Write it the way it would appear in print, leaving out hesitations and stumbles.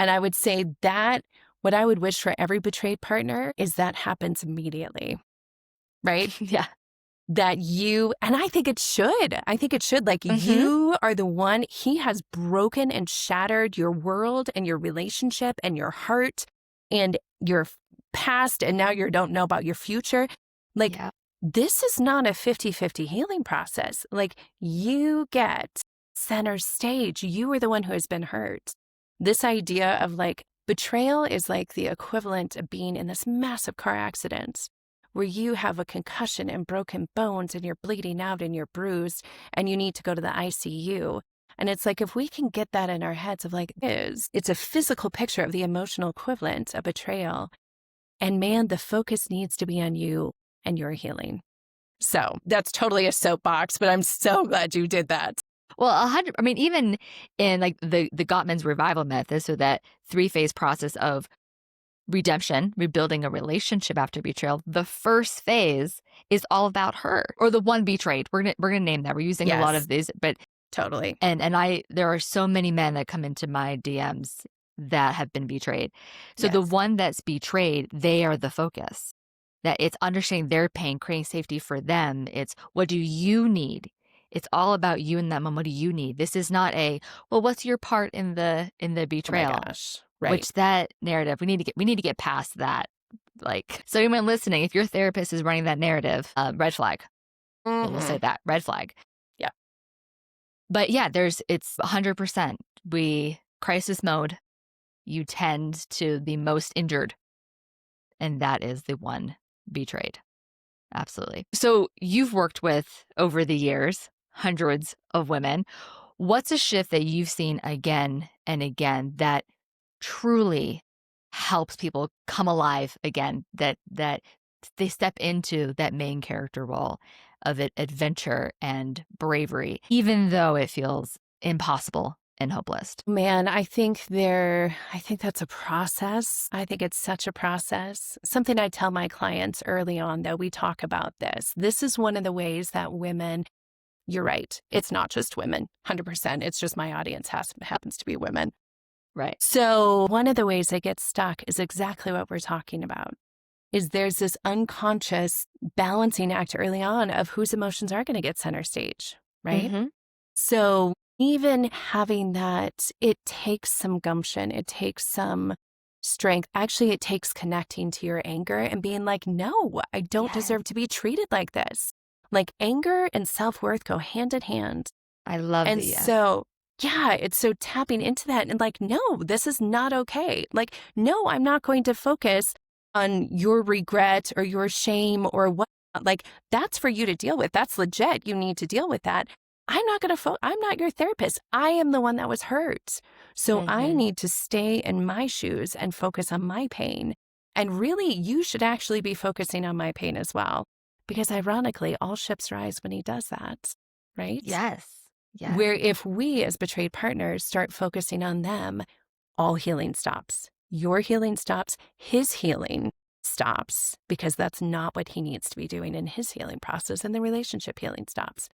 And I would say that what I would wish for every betrayed partner is that happens immediately, right? Yeah. That you, and I think it should. I think it should. Like you are the one, he has broken and shattered your world and your relationship and your heart and your past. And now you don't know about your future. Like this is not a 50-50 healing process. Like you get center stage. You are the one who has been hurt. This idea of like betrayal is like the equivalent of being in this massive car accident where you have a concussion and broken bones and you're bleeding out and you're bruised and you need to go to the ICU. And it's like, if we can get that in our heads of like, it's a physical picture of the emotional equivalent of betrayal. And man, the focus needs to be on you and your healing. So that's totally a soapbox, but I'm so glad you did that. Well, 100. I mean, even in like the Gottman's revival method, so that 3-phase process of redemption, rebuilding a relationship after betrayal, the first phase is all about her or the one betrayed. We're gonna name that. We're using a lot of these, but totally. And there are so many men that come into my DMs that have been betrayed. So the one that's betrayed, they are the focus. That it's understanding their pain, creating safety for them. It's what do you need? It's all about you and them and what do you need? This is not well, what's your part in the betrayal? Oh my gosh. Right. Which that narrative, we need to get past that. Like, so anyone listening, if your therapist is running that narrative, red flag. We'll say that, red flag. Yeah. But yeah, it's 100%. Crisis mode, you tend to be most injured. And that is the one betrayed. Absolutely. So you've worked with, over the years, hundreds of women. What's a shift that you've seen again and again that truly helps people come alive again, that they step into that main character role of adventure and bravery, even though it feels impossible and hopeless? Man, I think that's a process. I think it's such a process. Something I tell my clients early on, though, we talk about this. This is one of the ways that women, you're right, it's not just women, 100%. It's just my audience happens to be women. Right. So one of the ways they get stuck is exactly what we're talking about, is there's this unconscious balancing act early on of whose emotions are going to get center stage, right? So even having that, it takes some gumption, it takes some strength. Actually, it takes connecting to your anger and being like, no, I don't deserve to be treated like this. Like anger and self-worth go hand in hand. I love and so yeah, it's so tapping into that and like, no, this is not okay. Like, no, I'm not going to focus on your regret or your shame or what. Like, that's for you to deal with. That's legit. You need to deal with that. I'm not going to I'm not your therapist. I am the one that was hurt. So I need to stay in my shoes and focus on my pain. And really, you should actually be focusing on my pain as well. Because ironically, all ships rise when he does that, right? Yes. Where if we as betrayed partners start focusing on them, all healing stops. Your healing stops. His healing stops because that's not what he needs to be doing in his healing process, and the relationship healing stops.